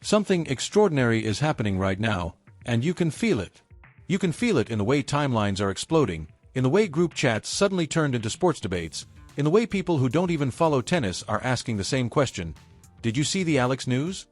Something extraordinary is happening right now, and you can feel it. You can feel it in the way timelines are exploding, in the way group chats suddenly turned into sports debates, in the way people who don't even follow tennis are asking the same question: did you see the Alex news?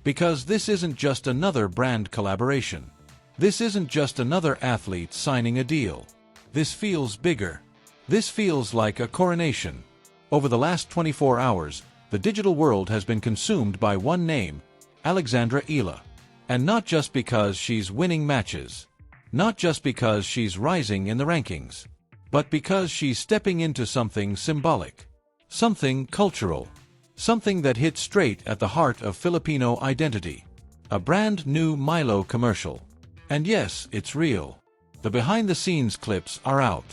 Because this isn't just another brand collaboration. This isn't just another athlete signing a deal. This feels bigger. This feels like a coronation. Over the last 24 hours, the digital world has been consumed by one name, Alexandra Ila. And not just because she's winning matches. Not just because she's rising in the rankings. But because she's stepping into something symbolic. Something cultural. Something that hits straight at the heart of Filipino identity. A brand new Milo commercial. And yes, it's real. The behind-the-scenes clips are out.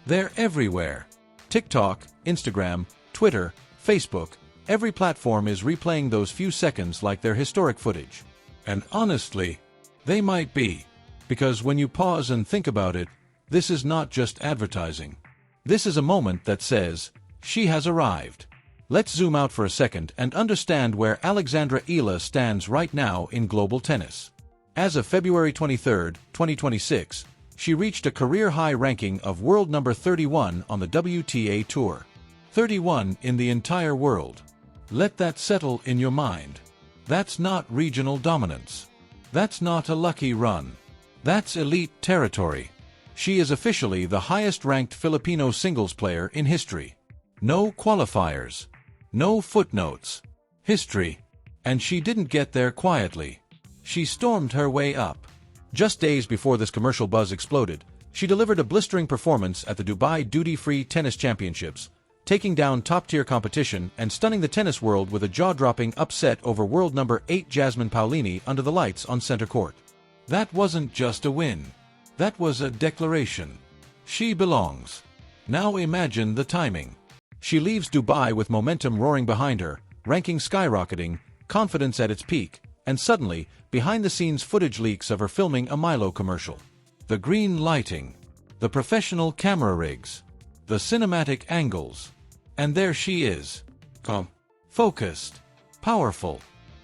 They're everywhere. TikTok, Instagram, Twitter, Facebook, every platform is replaying those few seconds like they're historic footage. And honestly, they might be. Because when you pause and think about it, this is not just advertising. This is a moment that says, she has arrived. Let's zoom out for a second and understand where Alexandra Ila stands right now in global tennis. As of February 23, 2026, she reached a career-high ranking of world number 31 on the WTA Tour. 31 in the entire world. Let that settle in your mind. That's not regional dominance. That's not a lucky run. That's elite territory. She is officially the highest-ranked Filipino singles player in history. No qualifiers. No footnotes. History. And she didn't get there quietly. She stormed her way up. Just days before this commercial buzz exploded, she delivered a blistering performance at the Dubai Duty-Free Tennis Championships, taking down top-tier competition and stunning the tennis world with a jaw-dropping upset over world number 8 Jasmine Paolini under the lights on center court. That wasn't just a win. That was a declaration. She belongs. Now imagine the timing. She leaves Dubai with momentum roaring behind her, ranking skyrocketing, confidence at its peak, and suddenly, behind-the-scenes footage leaks of her filming a Milo commercial. The green lighting. The professional camera rigs. The cinematic angles. And there she is. Calm. Focused. Powerful.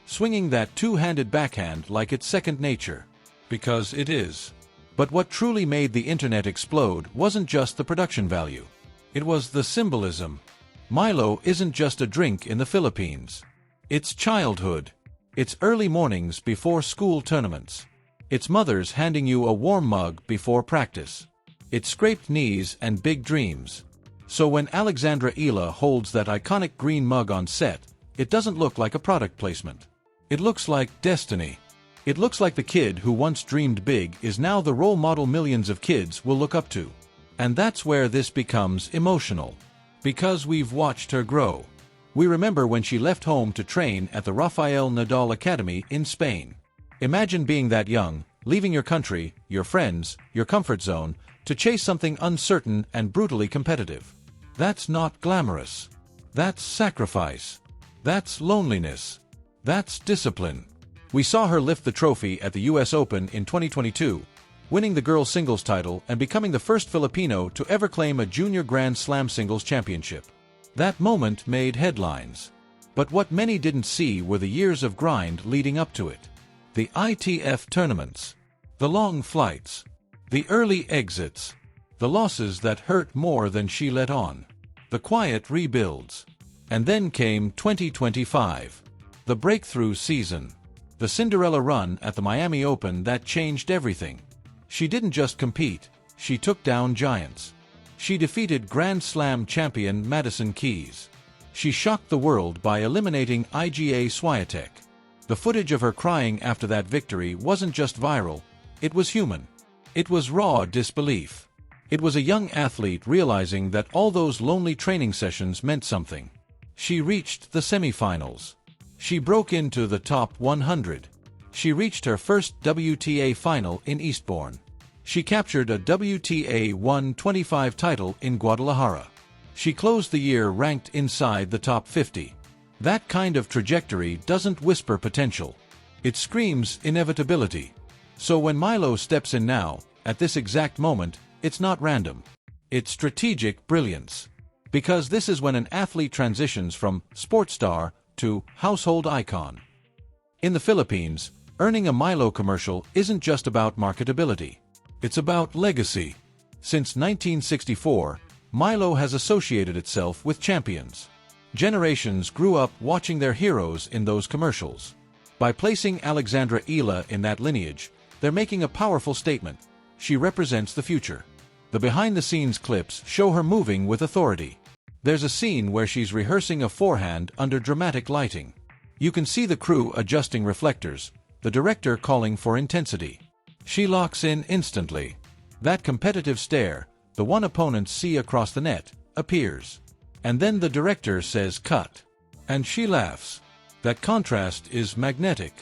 Swinging that two-handed backhand like it's second nature. Because it is. But what truly made the internet explode wasn't just the production value. It was the symbolism. Milo isn't just a drink in the Philippines. It's childhood. It's early mornings before school tournaments. It's mothers handing you a warm mug before practice. It's scraped knees and big dreams. So when Alexandra Ila holds that iconic green mug on set, it doesn't look like a product placement. It looks like destiny. It looks like the kid who once dreamed big is now the role model millions of kids will look up to. And that's where this becomes emotional. Because we've watched her grow. We remember when she left home to train at the Rafael Nadal Academy in Spain. Imagine being that young, leaving your country, your friends, your comfort zone, to chase something uncertain and brutally competitive. That's not glamorous. That's sacrifice. That's loneliness. That's discipline. We saw her lift the trophy at the US Open in 2022, winning the girls' singles title and becoming the first Filipino to ever claim a junior Grand Slam singles championship. That moment made headlines. But what many didn't see were the years of grind leading up to it. The ITF tournaments. The long flights. The early exits. The losses that hurt more than she let on. The quiet rebuilds. And then came 2025. The breakthrough season. The Cinderella run at the Miami Open that changed everything. She didn't just compete, she took down giants. She defeated Grand Slam champion Madison Keys. She shocked the world by eliminating Iga Swiatek. The footage of her crying after that victory wasn't just viral, it was human. It was raw disbelief. It was a young athlete realizing that all those lonely training sessions meant something. She reached the semifinals. She broke into the top 100. She reached her first WTA final in Eastbourne. She captured a WTA 125 title in Guadalajara. She closed the year ranked inside the top 50. That kind of trajectory doesn't whisper potential. It screams inevitability. So when Milo steps in now, at this exact moment, it's not random. It's strategic brilliance. Because this is when an athlete transitions from sports star to household icon. In the Philippines, earning a Milo commercial isn't just about marketability. It's about legacy. Since 1964, Milo has associated itself with champions. Generations grew up watching their heroes in those commercials. By placing Alexandra Ila in that lineage, they're making a powerful statement. She represents the future. The behind-the-scenes clips show her moving with authority. There's a scene where she's rehearsing a forehand under dramatic lighting. You can see the crew adjusting reflectors, the director calling for intensity. She locks in instantly. That competitive stare, the one opponents see across the net, appears. And then the director says cut. And she laughs. That contrast is magnetic.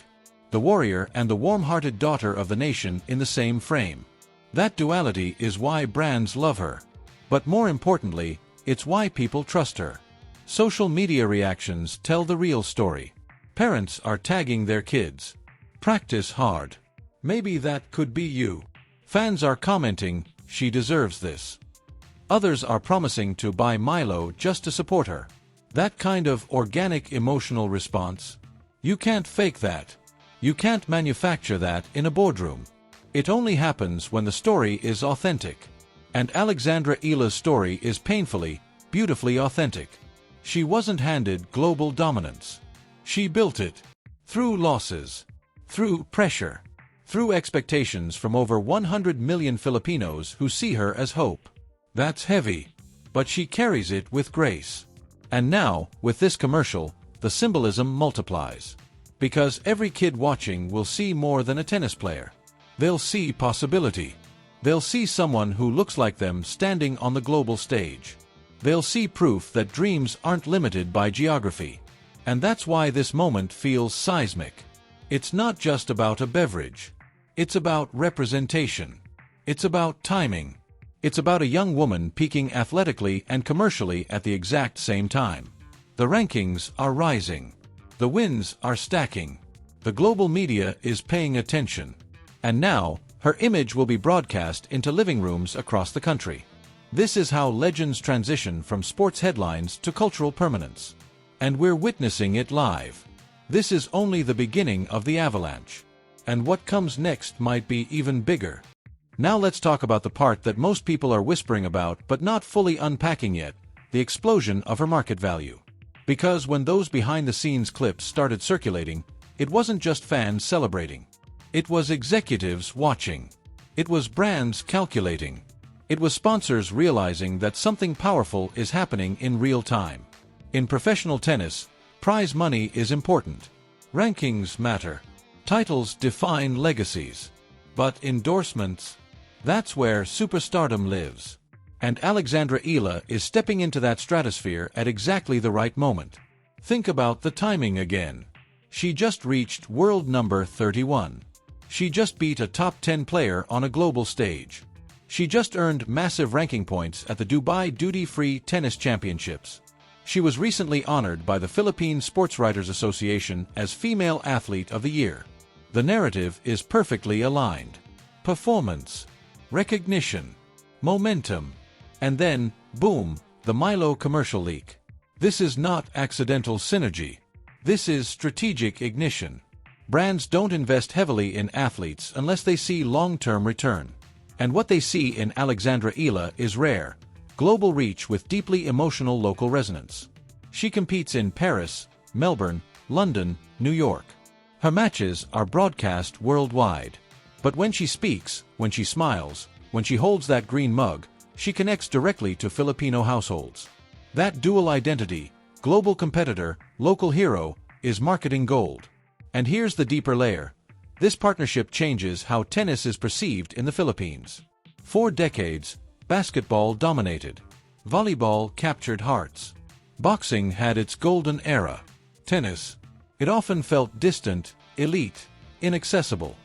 The warrior and the warm-hearted daughter of the nation in the same frame. That duality is why brands love her. But more importantly, it's why people trust her. Social media reactions tell the real story. Parents are tagging their kids. Practice hard. Maybe that could be you. Fans are commenting, she deserves this. Others are promising to buy Milo just to support her. That kind of organic emotional response, you can't fake that. You can't manufacture that in a boardroom. It only happens when the story is authentic. And Alexandra Ila's story is painfully, beautifully authentic. She wasn't handed global dominance. She built it. Through losses. Through pressure. Through expectations from over 100 million Filipinos who see her as hope. That's heavy. But she carries it with grace. And now, with this commercial, the symbolism multiplies. Because every kid watching will see more than a tennis player. They'll see possibility. They'll see someone who looks like them standing on the global stage. They'll see proof that dreams aren't limited by geography. And that's why this moment feels seismic. It's not just about a beverage. It's about representation. It's about timing. It's about a young woman peaking athletically and commercially at the exact same time. The rankings are rising. The wins are stacking. The global media is paying attention. And now, her image will be broadcast into living rooms across the country. This is how legends transition from sports headlines to cultural permanence. And we're witnessing it live. This is only the beginning of the avalanche. And what comes next might be even bigger. Now let's talk about the part that most people are whispering about but not fully unpacking yet, the explosion of her market value. Because when those behind-the-scenes clips started circulating, it wasn't just fans celebrating. It was executives watching. It was brands calculating. It was sponsors realizing that something powerful is happening in real time. In professional tennis, prize money is important. Rankings matter. Titles define legacies. But endorsements, that's where superstardom lives. And Alexandra Ila is stepping into that stratosphere at exactly the right moment. Think about the timing again. She just reached world number 31. She just beat a top 10 player on a global stage. She just earned massive ranking points at the Dubai Duty-Free Tennis Championships. She was recently honored by the Philippine Sports Writers Association as Female Athlete of the Year. The narrative is perfectly aligned. Performance, recognition, momentum, and then, boom, the Milo commercial leak. This is not accidental synergy. This is strategic ignition. Brands don't invest heavily in athletes unless they see long-term return. And what they see in Alexandra Ila is rare, global reach with deeply emotional local resonance. She competes in Paris, Melbourne, London, New York. Her matches are broadcast worldwide. But when she speaks, when she smiles, when she holds that green mug, she connects directly to Filipino households. That dual identity, global competitor, local hero, is marketing gold. And here's the deeper layer. This partnership changes how tennis is perceived in the Philippines. For decades, basketball dominated. Volleyball captured hearts. Boxing had its golden era. Tennis, it often felt distant, elite, inaccessible.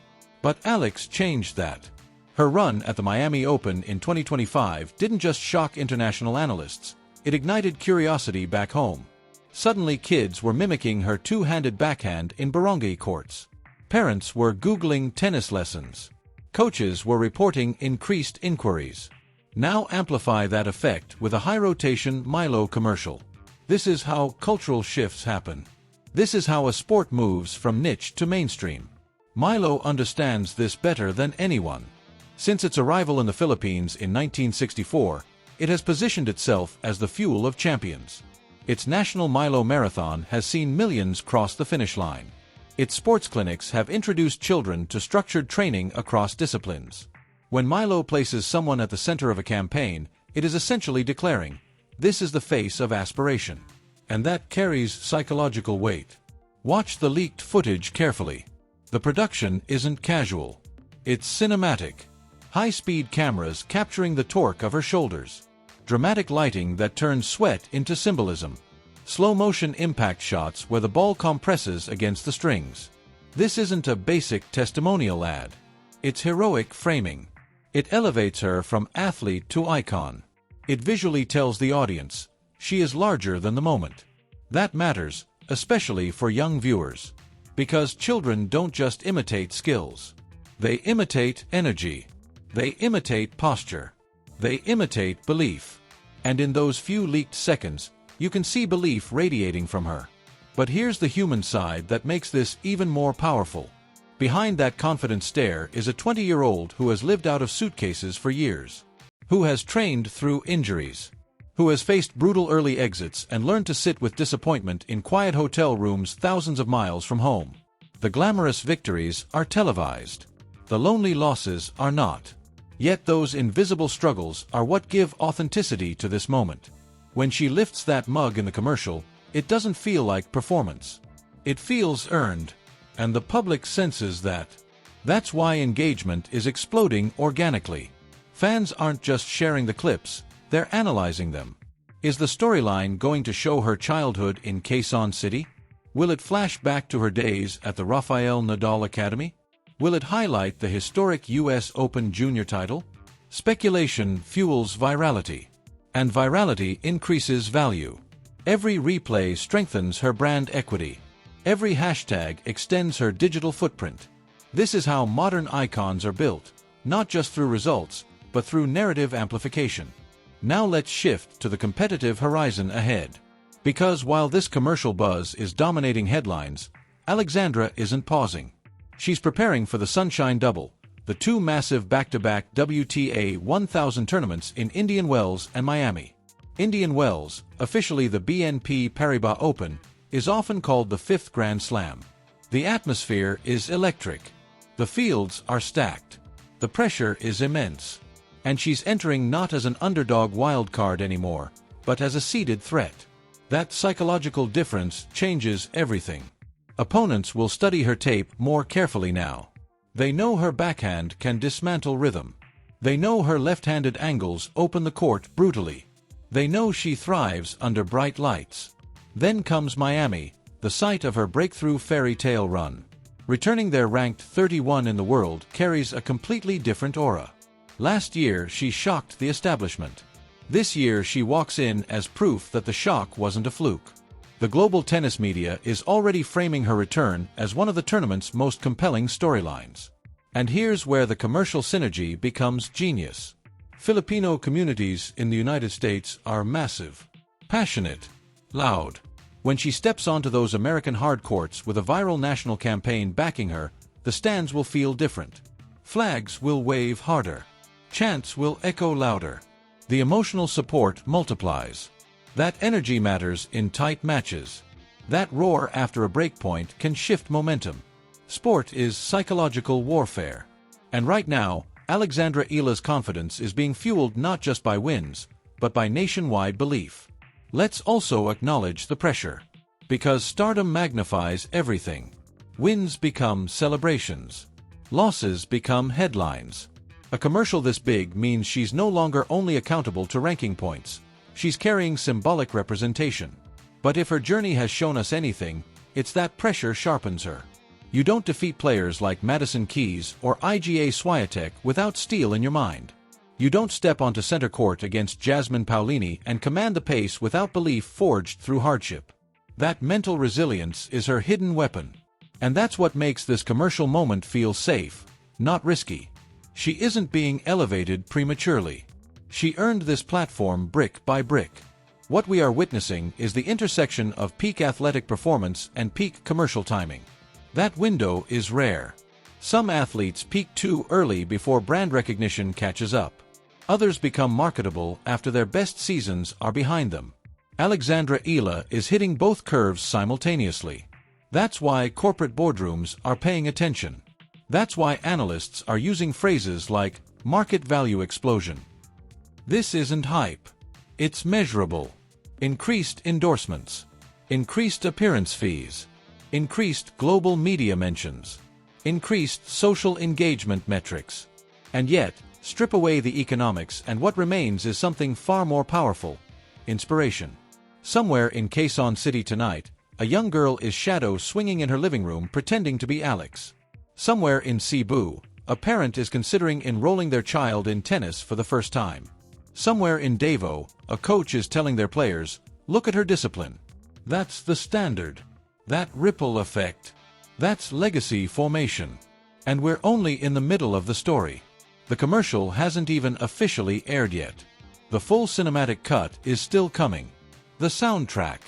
But Alex changed that. Her run at the Miami Open in 2025 didn't just shock international analysts, it ignited curiosity back home. Suddenly kids were mimicking her two-handed backhand in barangay courts. Parents were Googling tennis lessons. Coaches were reporting increased inquiries. Now amplify that effect with a high-rotation Milo commercial. This is how cultural shifts happen. This is how a sport moves from niche to mainstream. Milo understands this better than anyone. Since its arrival in the Philippines in 1964, it has positioned itself as the fuel of champions. Its National Milo Marathon has seen millions cross the finish line. Its sports clinics have introduced children to structured training across disciplines. When Milo places someone at the center of a campaign, it is essentially declaring, "This is the face of aspiration." And that carries psychological weight. Watch the leaked footage carefully. The production isn't casual. It's cinematic. High-speed cameras capturing the torque of her shoulders. Dramatic lighting that turns sweat into symbolism. Slow-motion impact shots where the ball compresses against the strings. This isn't a basic testimonial ad. It's heroic framing. It elevates her from athlete to icon. It visually tells the audience, she is larger than the moment. That matters, especially for young viewers. Because children don't just imitate skills. They imitate energy. They imitate posture. They imitate belief. And in those few leaked seconds, you can see belief radiating from her. But here's the human side that makes this even more powerful. Behind that confident stare is a 20-year-old who has lived out of suitcases for years. Who has trained through injuries. Who has faced brutal early exits and learned to sit with disappointment in quiet hotel rooms thousands of miles from home. The glamorous victories are televised. The lonely losses are not. Yet those invisible struggles are what give authenticity to this moment. When she lifts that mug in the commercial, it doesn't feel like performance. It feels earned. And the public senses that. That's why engagement is exploding organically. Fans aren't just sharing the clips, they're analyzing them. Is the storyline going to show her childhood in Quezon City? Will it flash back to her days at the Rafael Nadal Academy? Will it highlight the historic US Open Junior title? Speculation fuels virality. And virality increases value. Every replay strengthens her brand equity. Every hashtag extends her digital footprint. This is how modern icons are built, not just through results, but through narrative amplification. Now let's shift to the competitive horizon ahead. Because while this commercial buzz is dominating headlines, Alexandra isn't pausing. She's preparing for the Sunshine Double, the two massive back-to-back WTA 1000 tournaments in Indian Wells and Miami. Indian Wells, officially the BNP Paribas Open, is often called the fifth Grand Slam. The atmosphere is electric. The fields are stacked. The pressure is immense. And she's entering not as an underdog wildcard anymore, but as a seeded threat. That psychological difference changes everything. Opponents will study her tape more carefully now. They know her backhand can dismantle rhythm. They know her left-handed angles open the court brutally. They know she thrives under bright lights. Then comes Miami, the site of her breakthrough fairy tale run. Returning there ranked 31 in the world carries a completely different aura. Last year she shocked the establishment. This year she walks in as proof that the shock wasn't a fluke. The global tennis media is already framing her return as one of the tournament's most compelling storylines. And here's where the commercial synergy becomes genius. Filipino communities in the United States are massive, passionate, loud. When she steps onto those American hard courts with a viral national campaign backing her, the stands will feel different. Flags will wave harder. Chants will echo louder. The emotional support multiplies. That energy matters in tight matches. That roar after a breakpoint can shift momentum. Sport is psychological warfare. And right now, Alexandra Ila's confidence is being fueled not just by wins, but by nationwide belief. Let's also acknowledge the pressure. Because stardom magnifies everything. Wins become celebrations. Losses become headlines. A commercial this big means she's no longer only accountable to ranking points. She's carrying symbolic representation. But if her journey has shown us anything, it's that pressure sharpens her. You don't defeat players like Madison Keys or Iga Swiatek without steel in your mind. You don't step onto center court against Jasmine Paolini and command the pace without belief forged through hardship. That mental resilience is her hidden weapon. And that's what makes this commercial moment feel safe, not risky. She isn't being elevated prematurely. She earned this platform brick by brick. What we are witnessing is the intersection of peak athletic performance and peak commercial timing. That window is rare. Some athletes peak too early before brand recognition catches up. Others become marketable after their best seasons are behind them. Alexandra Ila is hitting both curves simultaneously. That's why corporate boardrooms are paying attention. That's why analysts are using phrases like market value explosion. This isn't hype. It's measurable. Increased endorsements, increased appearance fees, increased global media mentions, increased social engagement metrics. And yet, strip away the economics and what remains is something far more powerful: inspiration. Somewhere in Quezon City tonight, a young girl is shadow swinging in her living room pretending to be Alex. Somewhere in Cebu, a parent is considering enrolling their child in tennis for the first time. Somewhere in Davao, a coach is telling their players, "Look at her discipline." That's the standard. That ripple effect. That's legacy formation. And we're only in the middle of the story. The commercial hasn't even officially aired yet. The full cinematic cut is still coming. The soundtrack.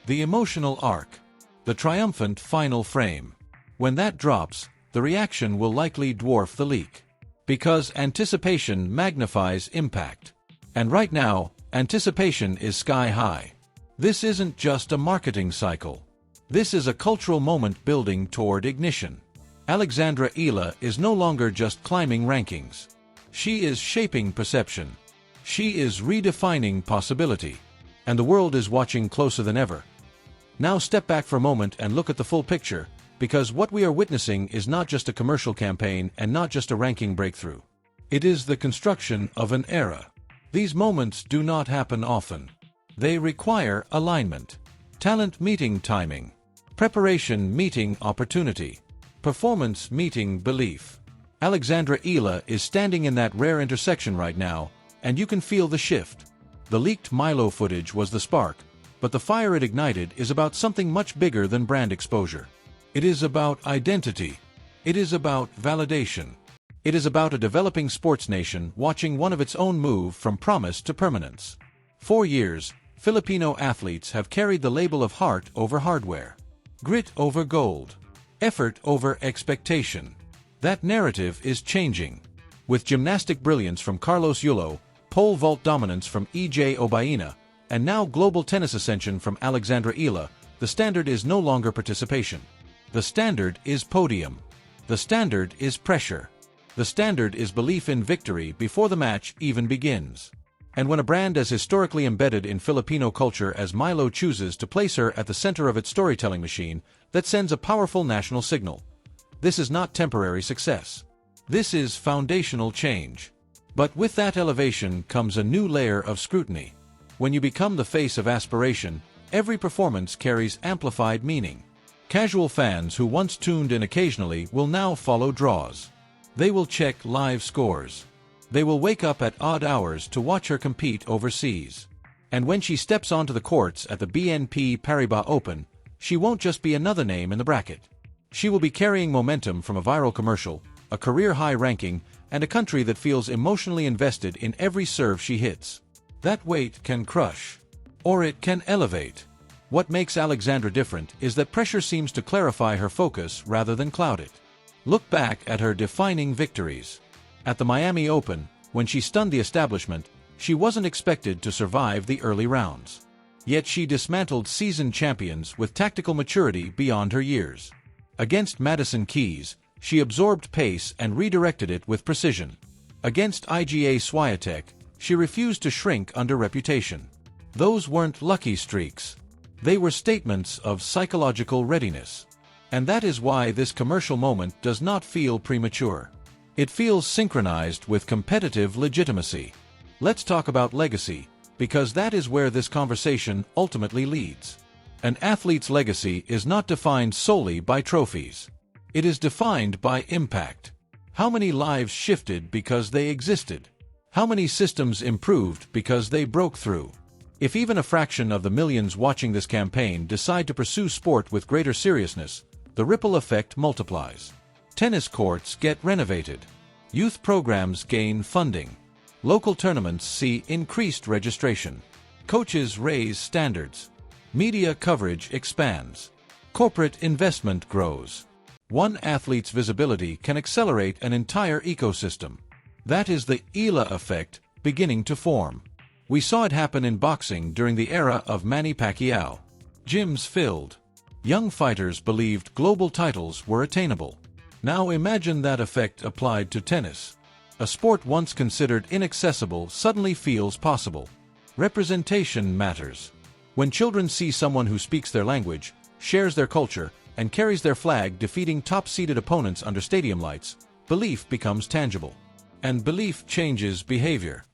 The emotional arc. The triumphant final frame. When that drops, the reaction will likely dwarf the leak. Because anticipation magnifies impact. And right now, anticipation is sky high. This isn't just a marketing cycle. This is a cultural moment building toward ignition. Alexandra Ila is no longer just climbing rankings. She is shaping perception. She is redefining possibility. And the world is watching closer than ever. Now step back for a moment and look at the full picture, because what we are witnessing is not just a commercial campaign and not just a ranking breakthrough. It is the construction of an era. These moments do not happen often. They require alignment. Talent meeting timing. Preparation meeting opportunity. Performance meeting belief. Alexandra Ila is standing in that rare intersection right now, and you can feel the shift. The leaked Milo footage was the spark, but the fire it ignited is about something much bigger than brand exposure. It is about identity. It is about validation. It is about a developing sports nation watching one of its own move from promise to permanence. For years, Filipino athletes have carried the label of heart over hardware, grit over gold, effort over expectation. That narrative is changing. With gymnastic brilliance from Carlos Yulo, pole vault dominance from E.J. Obaina, and now global tennis ascension from Alexandra Ila, the standard is no longer participation. The standard is podium. The standard is pressure. The standard is belief in victory before the match even begins. And when a brand as historically embedded in Filipino culture as Milo chooses to place her at the center of its storytelling machine, that sends a powerful national signal. This is not temporary success. This is foundational change. But with that elevation comes a new layer of scrutiny. When you become the face of aspiration, every performance carries amplified meaning. Casual fans who once tuned in occasionally will now follow draws. They will check live scores. They will wake up at odd hours to watch her compete overseas. And when she steps onto the courts at the BNP Paribas Open, she won't just be another name in the bracket. She will be carrying momentum from a viral commercial, a career-high ranking, and a country that feels emotionally invested in every serve she hits. That weight can crush. Or it can elevate. What makes Alexandra different is that pressure seems to clarify her focus rather than cloud it. Look back at her defining victories. At the Miami Open, when she stunned the establishment, she wasn't expected to survive the early rounds. Yet she dismantled seasoned champions with tactical maturity beyond her years. Against Madison Keys, she absorbed pace and redirected it with precision. Against IGA Swiatek, she refused to shrink under reputation. Those weren't lucky streaks. They were statements of psychological readiness. And that is why this commercial moment does not feel premature. It feels synchronized with competitive legitimacy. Let's talk about legacy, because that is where this conversation ultimately leads. An athlete's legacy is not defined solely by trophies. It is defined by impact. How many lives shifted because they existed? How many systems improved because they broke through? If even a fraction of the millions watching this campaign decide to pursue sport with greater seriousness, the ripple effect multiplies. Tennis courts get renovated. Youth programs gain funding. Local tournaments see increased registration. Coaches raise standards. Media coverage expands. Corporate investment grows. One athlete's visibility can accelerate an entire ecosystem. That is the ELA effect beginning to form. We saw it happen in boxing during the era of Manny Pacquiao. Gyms filled. Young fighters believed global titles were attainable. Now imagine that effect applied to tennis. A sport once considered inaccessible suddenly feels possible. Representation matters. When children see someone who speaks their language, shares their culture, and carries their flag defeating top-seeded opponents under stadium lights, belief becomes tangible. And belief changes behavior.